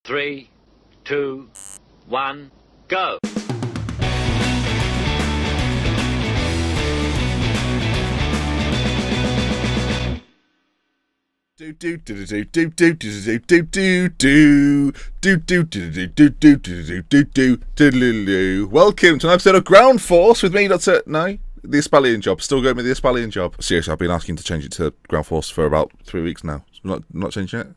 3, 2, 1, go! Welcome to an episode of Ground Force with me, the Ispalian job. Still going with the Ispalian job. Seriously, I've been asking to change it to Ground Force for about 3 weeks now. Not changing it?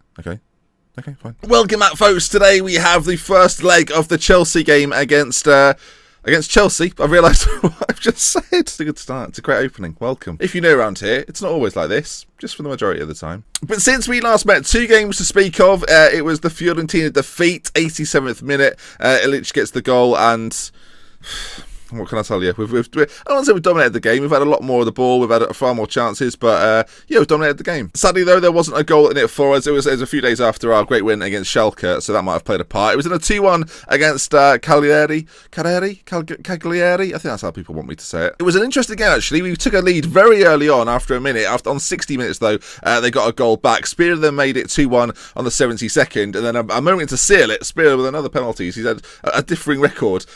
Okay, fine. Welcome back, folks. Today we have the first leg of the Chelsea game against Chelsea. I realised what I've just said. It's a good start. It's a great opening. Welcome. If you're new around here, it's not always like this, just for the majority of the time. But since we last met, 2 games to speak of. It was the Fiorentina defeat, 87th minute. Ilic gets the goal, and what can I tell you? I don't want to say we've dominated the game. We've had a lot more of the ball. We've had far more chances, but we've dominated the game. Sadly, though, there wasn't a goal in it for us. It was a few days after our great win against Schalke, so that might have played a part. It was in a 2-1 against Cagliari. I think that's how people want me to say it. It was an interesting game, actually. We took a lead very early on after a minute. On 60 minutes, though, they got a goal back. Spear then made it 2-1 on the 72nd, and then a moment to seal it, Spear with another penalty. He's had a differing record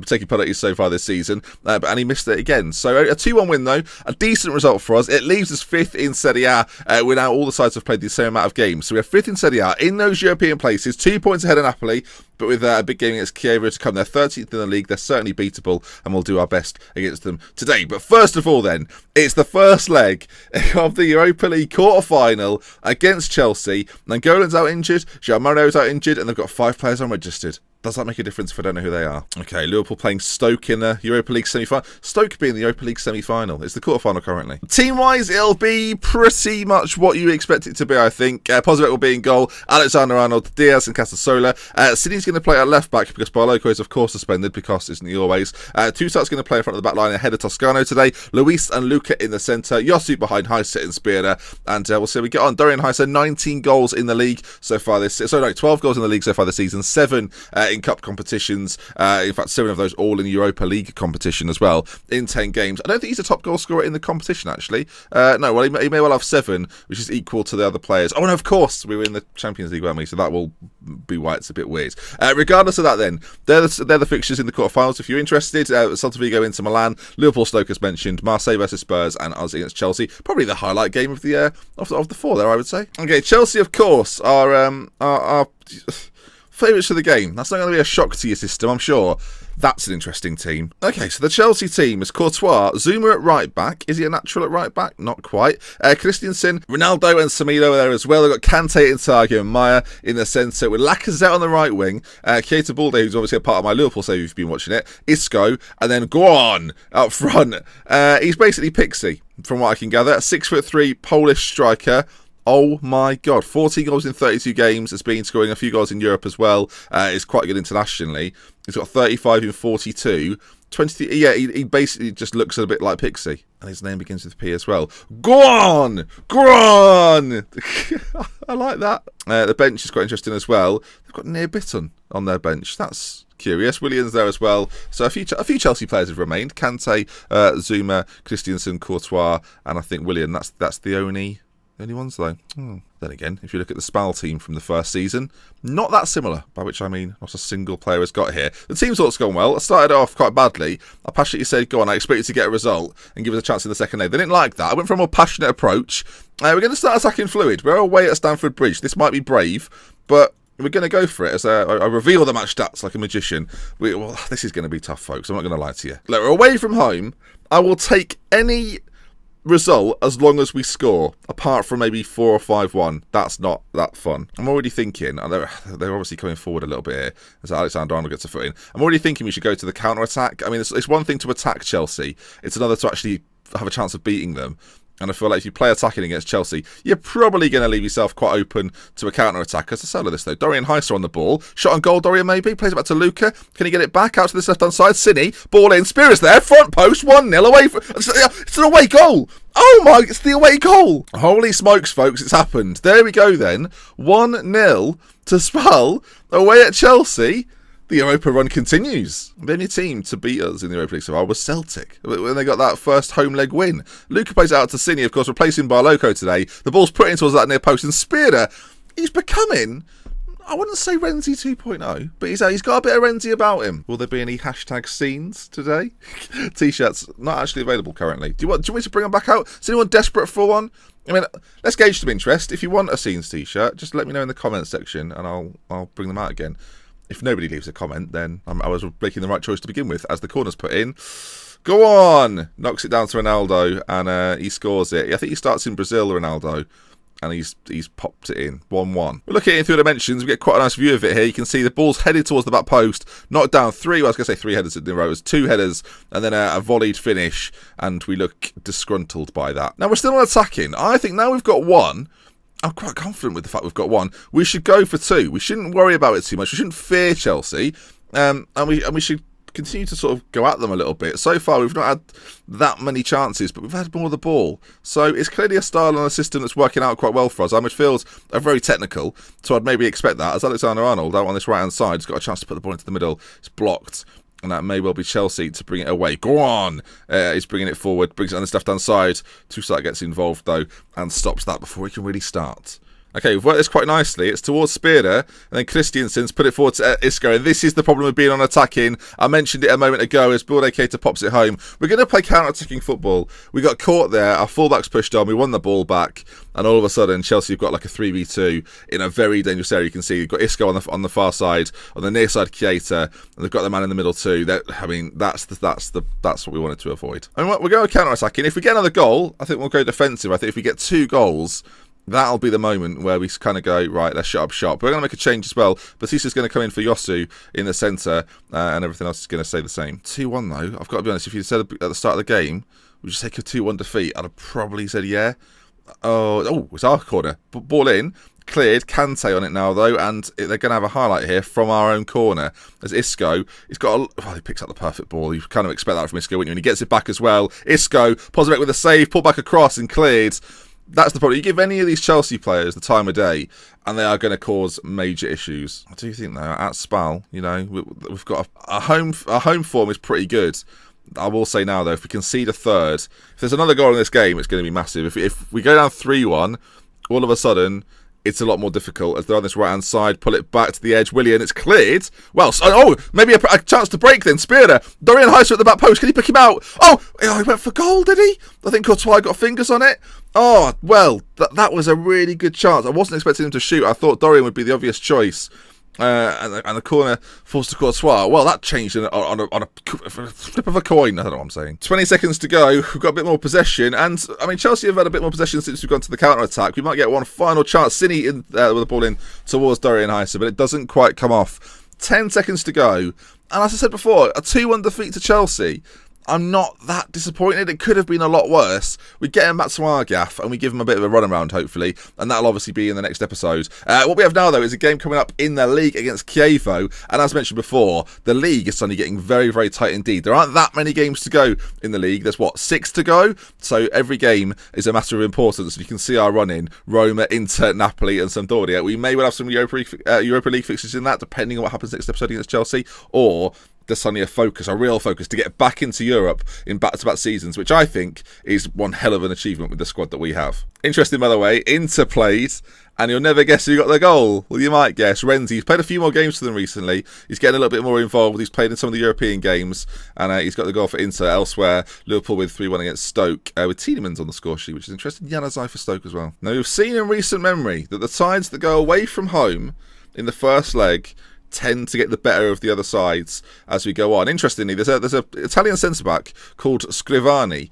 taking penalties so far this season, and he missed it again. So a 2-1 win, though, a decent result for us. It leaves us 5th in Serie A. We're now all the sides have played the same amount of games, so we're 5th in Serie A in those European places, 2 points ahead of Napoli. But with a big game against Chievo to come, they're 13th in the league. They're certainly beatable, and we'll do our best against them today. But first of all, then, it's the first leg of the Europa League quarter-final against Chelsea. Nangolan's out injured, Gianmarino's out injured, and they've got 5 players unregistered. Does that make a difference if I don't know who they are? Okay, Liverpool playing Stoke in the Europa League semi-final. Stoke being the Europa League semi-final. It's the quarter-final currently. Team-wise, it'll be pretty much what you expect it to be, I think. Pozovec will be in goal. Alexander-Arnold, Diaz and Casasola. City's going to play at left-back because Barloco is, of course, suspended because isn't he always. Toussaint's going to play in front of the back line ahead of Toscano today. Luis and Luca in the centre. Yosu behind Heise and Spear. And we'll see how we get on. Dorian Heise, 19 goals in the league so far this season. 12 goals in the league so far this season. 7 in cup competitions, in fact 7 of those all in Europa League competition as well in 10 games. I don't think he's a top goal scorer in the competition, actually. No, well, he may well have 7, which is equal to the other players. Oh, and of course we were in the Champions League, weren't we? So that will be why it's a bit weird. Regardless of that, then, they're the fixtures in the quarterfinals. If you're interested, Celta Vigo into Milan, Liverpool Stoke as mentioned, Marseille versus Spurs, and us against Chelsea. Probably the highlight game of the 4 there, I would say. Okay, Chelsea, of course, are favourites for the game. That's not going to be a shock to your system, I'm sure. That's an interesting team. Okay, so the Chelsea team is Courtois, Zuma at right back. Is he a natural at right back? Not quite. Christensen, Ronaldo and Samilo are there as well. They've got Kante, Inzaghi and Maya in the centre with Lacazette on the right wing. Keita Balde, who's obviously a part of my Liverpool save if you've been watching it. Isco, and then Guan up front. He's basically Pixie, from what I can gather. 6'3" Polish striker. Oh my God, 40 goals in 32 games. Has been scoring a few goals in Europe as well. Is quite good internationally. He's got 35 in 42. 23. Yeah, he basically just looks a bit like Pixie. And his name begins with P as well. Go on! I like that. The bench is quite interesting as well. They've got Near Bitton on their bench. That's curious. Willian's there as well. So a few Chelsea players have remained. Kante, Zuma, Christensen, Courtois, and I think Willian. That's the only ones, though. Then again, if you look at the Spal team from the first season, not that similar, by which I mean not a single player has got here. The team's all gone well. I started off quite badly. I passionately said, go on, I expect you to get a result and give us a chance in the second leg. They didn't like that. I went for a more passionate approach. We're going to start attacking fluid. We're away at Stamford Bridge. This might be brave, but we're going to go for it. As I reveal the match stats like a magician. This is going to be tough, folks. I'm not going to lie to you. Look, we're away from home. I will take any result as long as we score, apart from maybe 4 or 5-1. That's not that fun. I'm already thinking, and they're obviously coming forward a little bit here as Alexander-Arnold gets a foot in. I'm already thinking we should go to the counter-attack. I mean, it's one thing to attack Chelsea. It's another to actually have a chance of beating them. And I feel like if you play attacking against Chelsea, you're probably going to leave yourself quite open to a counter-attack. As a solo this, though, Dorian Heise on the ball. Shot on goal, Dorian maybe. Plays it back to Luca. Can he get it back out to this left-hand side? Cine. Ball in. Spears there. Front post. 1-0 away. It's an away goal. Oh my, it's the away goal. Holy smokes, folks. It's happened. There we go then. 1-0 to Spal away at Chelsea. The Europa run continues. The only team to beat us in the Europa League so far was Celtic, when they got that first home leg win. Luca plays it out to Cine, of course, replacing Barloco today. The ball's put in towards that near post, and Spear, he's becoming I wouldn't say Renzi 2.0, but he's got a bit of Renzi about him. Will there be any hashtag scenes today? T-shirts not actually available currently. Do you want me to bring them back out? Is anyone desperate for one? I mean, let's gauge some interest. If you want a scenes T-shirt, just let me know in the comments section, and I'll bring them out again. If nobody leaves a comment, then I was making the right choice to begin with, as the corner's put in. Go on! Knocks it down to Ronaldo, and he scores it. I think he starts in Brazil, Ronaldo. And he's popped it in. 1-1. We're looking at it through dimensions. We get quite a nice view of it here. You can see the ball's headed towards the back post. Knocked down three. Well, I was going to say 3 headers in a row. It was 2 headers and then a volleyed finish. And we look disgruntled by that. Now, we're still on attacking. I think now we've got 1. I'm quite confident with the fact we've got 1. We should go for 2. We shouldn't worry about it too much. We shouldn't fear Chelsea. And we should continue to sort of go at them a little bit. So far, we've not had that many chances, but we've had more of the ball. So it's clearly a style and a system that's working out quite well for us. Our midfields are very technical, so I'd maybe expect that. As Alexander-Arnold out on this right-hand side, he's got a chance to put the ball into the middle. It's blocked, and that may well be Chelsea to bring it away. Go on! He's bringing it forward, brings it on this left-hand side. Toussaint gets involved, though, and stops that before he can really start. Okay, we've worked this quite nicely. It's towards Spearder, and then Christiansen's put it forward to Isco, and this is the problem with being on attacking. I mentioned it a moment ago as Build Keita pops it home. We're going to play counter-attacking football. We got caught there, our fullback's pushed on, we won the ball back, and all of a sudden Chelsea have got like a 3v2 in a very dangerous area. You can see you've got Isco on the far side, on the near side Keita, and they've got the man in the middle too. That's what we wanted to avoid. I mean, we're going counter-attacking. If we get another goal, I think we'll go defensive. I think if we get 2 goals, that'll be the moment where we kind of go, right, let's shut up shop. We're going to make a change as well. Batista's going to come in for Yosu in the centre, and everything else is going to stay the same. 2-1 though, I've got to be honest, if you said at the start of the game, would you take a 2-1 defeat? I'd have probably said yeah. Oh, it's our corner. Ball in, cleared, Kante on it now though, and they're going to have a highlight here from our own corner. As Isco, he picks up the perfect ball. You kind of expect that from Isco, wouldn't you? And he gets it back as well. Isco, pulls it back with a save, pulled back across and cleared. That's the problem. You give any of these Chelsea players the time of day, and they are going to cause major issues. I do think, though, at Spal, we've got our home form is pretty good. I will say now, though, if we concede a third, if there's another goal in this game, it's going to be massive. If we go down 3-1, all of a sudden, it's a lot more difficult as they're on this right-hand side. Pull it back to the edge. Willian, it's cleared. Well, maybe a chance to break then. Spearder. Dorian Heiser at the back post. Can he pick him out? Oh, he went for goal, did he? I think Courtois got fingers on it. Oh, well, that was a really good chance. I wasn't expecting him to shoot. I thought Dorian would be the obvious choice. And the corner falls to Courtois. Well, that changed on a flip of a coin. I don't know what I'm saying. 20 seconds to go. We've got a bit more possession. And, I mean, Chelsea have had a bit more possession since we've gone to the counter-attack. We might get one final chance. Cini with the ball in towards Dorian Heiser, but it doesn't quite come off. 10 seconds to go. And as I said before, a 2-1 defeat to Chelsea. I'm not that disappointed. It could have been a lot worse. We get him back to our gaff and we give him a bit of a run around, hopefully, and that'll obviously be in the next episode. What we have now, though, is a game coming up in the league against Chievo, and as mentioned before, the league is suddenly getting very, very tight indeed. There aren't that many games to go in the league. There's, 6 to go? So every game is a matter of importance. You can see our run in Roma, Inter, Napoli and Sampdoria. We may well have some Europa League fixtures in that, depending on what happens next episode against Chelsea, or there's suddenly a real focus to get back into Europe in back-to-back seasons, which I think is one hell of an achievement with the squad that we have. Interesting, by the way, Inter played, and you'll never guess who got the goal. Well, you might guess. Renzi. He's played a few more games for them recently. He's getting a little bit more involved. He's played in some of the European games, and he's got the goal for Inter. Elsewhere, Liverpool with 3-1 against Stoke, with Tielemans on the score sheet, which is interesting. Januzaj for Stoke as well. Now, we've seen in recent memory that the sides that go away from home in the first leg tend to get the better of the other sides as we go on. Interestingly, there's a Italian centre-back called Scrivani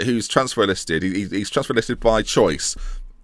who's transfer listed. He's transfer listed by choice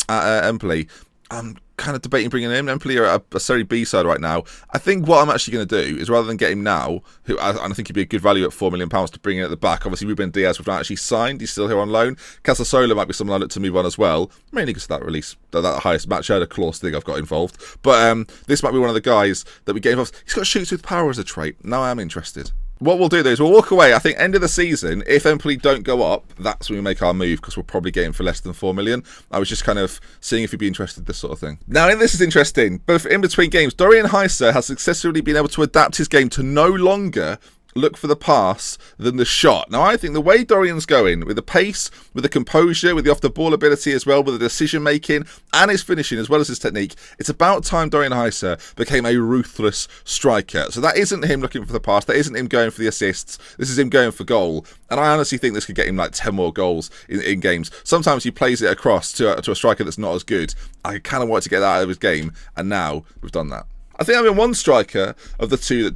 at Empoli. I'm kind of debating bringing him in. Empoli are a Serie B side right now. I think what I'm actually going to do is, rather than get him now, and I think he'd be a good value at £4 million to bring in at the back. Obviously, Ruben Diaz we've not actually signed. He's still here on loan. Casasola might be someone I look to move on as well, mainly because of that release, that highest match earner clause thing I've got involved. But this might be one of the guys that we get involved. He's got shoots with power as a trait. Now I am interested. What we'll do, though, is we'll walk away. I think end of the season, if Empoli don't go up, that's when we make our move, because we'll probably get him for less than £4 million. I was just kind of seeing if you'd be interested in this sort of thing. Now, this is interesting. Both in between games, Dorian Heiser has successfully been able to adapt his game to no longer look for the pass than the shot. Now, I think the way Dorian's going, with the pace, with the composure, with the off-the-ball ability as well, with the decision-making, and his finishing, as well as his technique, it's about time Dorian Heiser became a ruthless striker. So that isn't him looking for the pass, that isn't him going for the assists, this is him going for goal. And I honestly think this could get him like 10 more goals in games. Sometimes he plays it across to a striker that's not as good. I kind of want to get that out of his game, and now we've done that. I think having one striker of the two that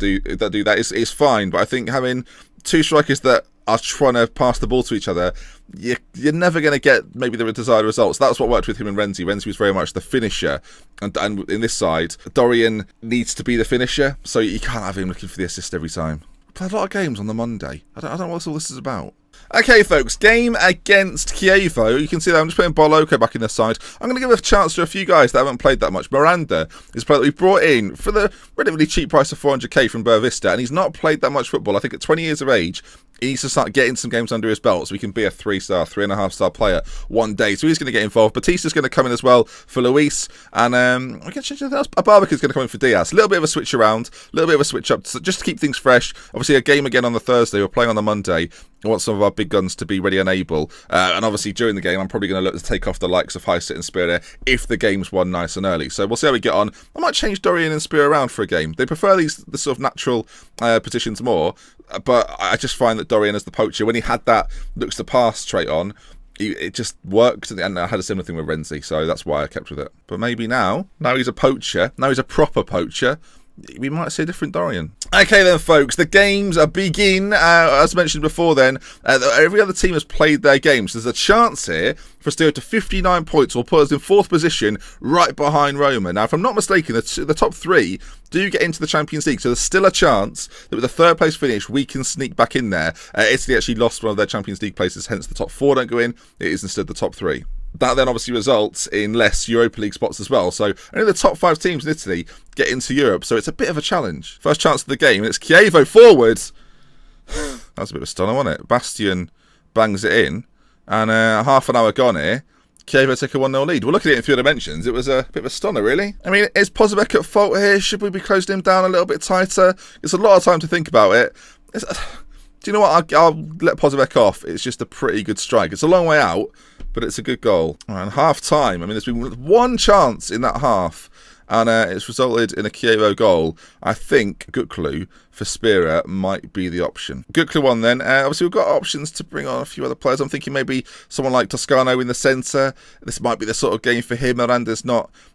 do that is fine, but I think having two strikers that are trying to pass the ball to each other, you're never going to get maybe the desired results. That's what worked with him and Renzi. Renzi was very much the finisher, and in this side, Dorian needs to be the finisher, so you can't have him looking for the assist every time. We played a lot of games on the Monday. I don't know what all this is about. Okay, folks, game against Chievo. You can see that I'm just putting Boloko back in the side. I'm going to give a chance to a few guys that haven't played that much. Miranda is a player that we brought in for the relatively cheap price of 400k from Boavista, and he's not played that much football. I think at 20 years of age, he needs to start getting some games under his belt so he can be a 3-star, 3.5-star player one day. So he's going to get involved. Batista's going to come in as well for Luis. And I can change anything else. Ababakar's going to come in for Diaz. A little bit of a switch around, a little bit of a switch up, just to keep things fresh. Obviously, a game again on the Thursday. We're playing on the Monday. I want some of our big guns to be ready and able. And obviously, during the game, I'm probably going to look to take off the likes of Heiser and Spear if the game's won nice and early. So we'll see how we get on. I might change Dorian and Spear around for a game. They prefer the sort of natural positions more. But I just find that Dorian as the poacher, when he had that looks to pass trait on, it just worked. And I had a similar thing with Renzi, so that's why I kept with it. But maybe now he's a poacher. Now he's a proper poacher. We might see a different Dorian. Okay then, folks, the games begin. As mentioned before then, every other team has played their games. There's a chance here for us to go to 59 points, will put us in 4th position, right behind Roma. Now, if I'm not mistaken, the top 3 do get into the Champions League, so there's still a chance that with the 3rd place finish, we can sneak back in there. Italy actually lost one of their Champions League places, hence the top 4 don't go in. It is instead the top 3. That then obviously results in less Europa League spots as well. So only the top 5 teams in Italy get into Europe. So it's a bit of a challenge. First chance of the game, and it's Chievo forward. That was a bit of a stunner, wasn't it? Bastian bangs it in. And half an hour gone here. Chievo took a 1-0 lead. We're looking at it in 3 dimensions. It was a bit of a stunner, really. I mean, is Pozovec at fault here? Should we be closing him down a little bit tighter? It's a lot of time to think about it. Do you know what? I'll let Pozovec off. It's just a pretty good strike. It's a long way out, but it's a good goal. And half time, I mean, there's been one chance in that half, and it's resulted in a Chievo goal. I think Guklu for Spira might be the option. Guklu won then. Obviously, we've got options to bring on a few other players. I'm thinking maybe someone like Toscano in the centre. This might be the sort of game for him. Miranda's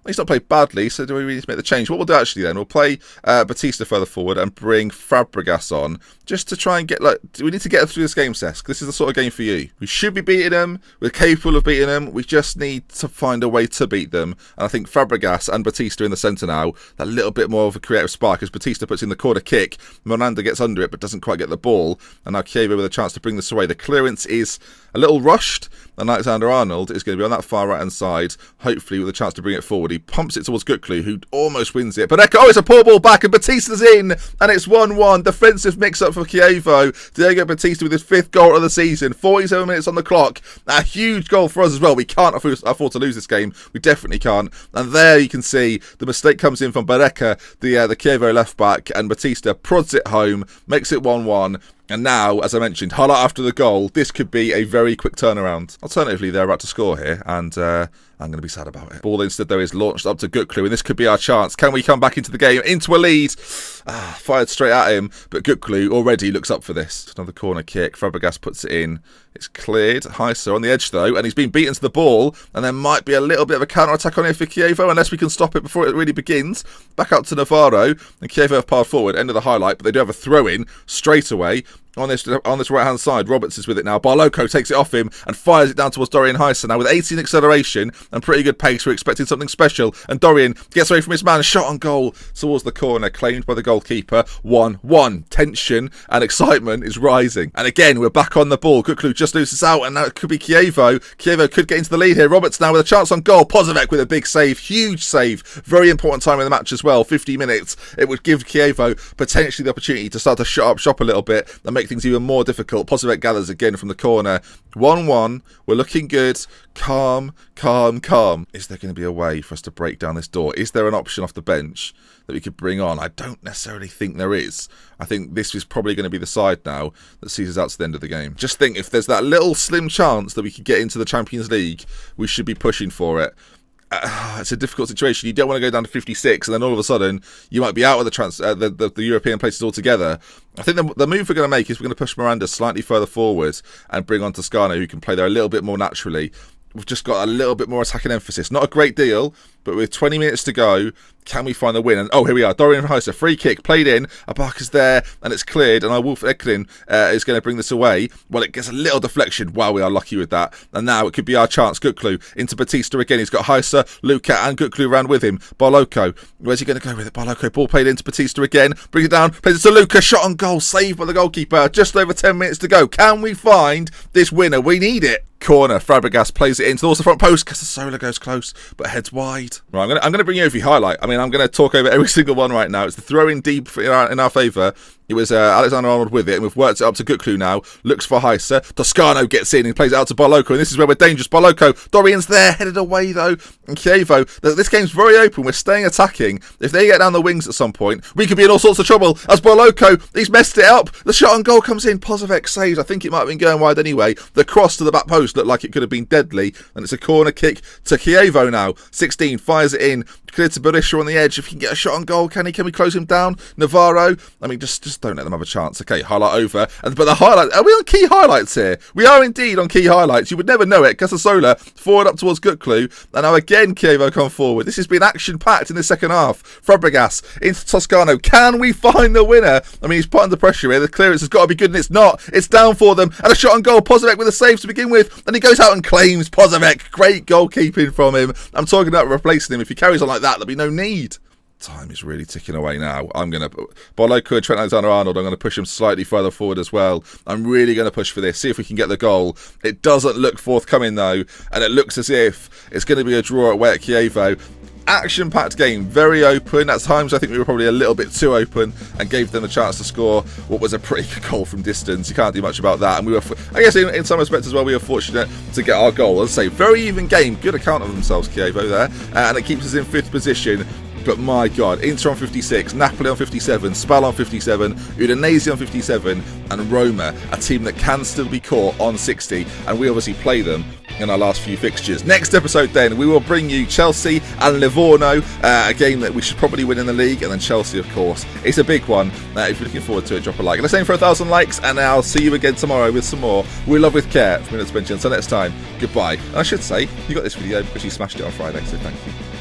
he's not played badly, so do we really need to make the change? What we'll do actually then, we'll play Batista further forward and bring Fabregas on just to try and get, we need to get through this game, Cesc. This is the sort of game for you. We should be beating them. We're capable of beating them. We just need to find a way to beat them. And I think Fabregas and Batista in the centre now, that little bit more of a creative spark as Batista puts in the corner kick. Miranda gets under it but doesn't quite get the ball, and now Chievo with a chance to bring this away. The clearance is a little rushed, and Alexander-Arnold is going to be on that far right hand side, hopefully with a chance to bring it forward. He pumps it towards Guklu, who almost wins it, but it's a poor ball back, and Batista's in, and it's 1-1. Defensive mix-up for Chievo. Diego Batista with his 5th goal of the season, 47 minutes on the clock. A huge goal for us as well. We can't afford to lose this game. We definitely can't. And there you can see the mistake comes in from Barreca, the Chievo left back, and Batista prods it home, makes it 1-1. And now, as I mentioned, highlight after the goal, this could be a very quick turnaround. Alternatively, they're about to score here, and I'm going to be sad about it. Ball instead, though, is launched up to Guklu, and this could be our chance. Can we come back into the game, into a lead? Fired straight at him, but Guklu already looks up for this. Another corner kick. Fabregas puts it in. It's cleared. Heiser on the edge, though, and he's been beaten to the ball, and there might be a little bit of a counter-attack on here for Chievo, unless we can stop it before it really begins. Back up to Navarro, and Chievo have passed forward. End of the highlight, but they do have a throw-in straight away. On this right-hand side, Roberts is with it now. Barloco takes it off him and fires it down towards Dorian Heiser. Now, with 18 acceleration and pretty good pace, we're expecting something special. And Dorian gets away from his man. Shot on goal towards the corner, claimed by the goalkeeper. 1-1. Tension and excitement is rising. And again, we're back on the ball. Guklu just loses out, and now it could be Chievo. Chievo could get into the lead here. Roberts now with a chance on goal. Pozovec with a big save. Huge save. Very important time in the match as well. 50 minutes. It would give Chievo potentially the opportunity to start to shut up shop a little bit and make things even more difficult. Pozovec gathers again from the corner, 1-1. We're looking good. Calm, calm, calm. Is there going to be a way for us to break down this door? Is there an option off the bench that we could bring on? I don't necessarily think there is. I think this is probably going to be the side now that sees us out to the end of the game. Just think, if there's that little slim chance that we could get into the Champions League, we should be pushing for it. It's a difficult situation. You don't want to go down to 56 and then all of a sudden you might be out of the European places altogether. I think the move we're going to make is we're going to push Miranda slightly further forward and bring on Toscano, who can play there a little bit more naturally. We've just got a little bit more attacking emphasis. Not a great deal, but with 20 minutes to go, can we find the win? And oh, here we are. Dorian Heiser, free kick, played in. Ibaka's there, and it's cleared. And our Wolf Eklund is going to bring this away. Well, it gets a little deflection. Wow, we are lucky with that. And now it could be our chance. Gutlu into Batista again. He's got Heiser, Luca, and Gutlu ran with him. Barloko, where's he going to go with it? Barloko, ball played into Batista again. Brings it down, plays it to Luca. Shot on goal, saved by the goalkeeper. Just over 10 minutes to go. Can we find this winner? We need it. Corner, Fabregas plays it into the front post. Casasola goes close, but heads wide. Right, I'm going to bring you over your highlight. I mean, I'm going to talk over every single one right now. It's the throw in deep in our favour. It was Alexander-Arnold with it, and we've worked it up to Gutlu now. Looks for Heiser. Toscano gets in and plays it out to Barloko, and this is where we're dangerous. Barloko, Dorian's there, headed away though. And Chievo, this game's very open. We're staying attacking. If they get down the wings at some point, we could be in all sorts of trouble. As Barloko, he's messed it up. The shot on goal comes in. Pozovec saves. I think it might have been going wide anyway. The cross to the back post looked like it could have been deadly, and it's a corner kick to Chievo now. 16 fires it in. Clear to Berisha on the edge. If he can get a shot on goal, can we close him down? Navarro, I mean, just don't let them have a chance. Okay, highlight over. But the highlight, are we on key highlights here? We are indeed on key highlights. You would never know it. Casasola forward up towards Gutlu, and now again Chievo come forward. This has been action-packed in the second half. Fabregas into Toscano. Can we find the winner? I mean, he's put under pressure here. The clearance has got to be good, and it's not. It's down for them, and a shot on goal. Pozovec with a save to begin with, and he goes out and claims Pozovec. Great goalkeeping from him. I'm talking about replacing him. If he carries on like that, there'll be no need. Time is really ticking away now. I'm going to... Barloko, Trent Alexander-Arnold, I'm going to push him slightly further forward as well. I'm really going to push for this, see if we can get the goal. It doesn't look forthcoming though, and it looks as if it's going to be a draw away at Chievo. Action-packed game, very open. At times I think we were probably a little bit too open and gave them a chance to score what was a pretty good goal from distance. You can't do much about that, and we were, I guess in some respects as well, we were fortunate to get our goal. As I say, very even game, good account of themselves, Chievo there, and it keeps us in 5th position. But my God, Inter on 56, Napoli on 57, Spal on 57, Udinese on 57, and Roma, a team that can still be caught on 60, and we obviously play them in our last few fixtures. Next episode then, we will bring you Chelsea and Livorno, a game that we should probably win in the league, and then Chelsea, of course. It's a big one. If you're looking forward to it, drop a like. Let's aim for 1,000 likes, and I'll see you again tomorrow with some more We Love With Care from Minutes Bench. Until next time, goodbye. And I should say, you got this video because you smashed it on Friday, so thank you.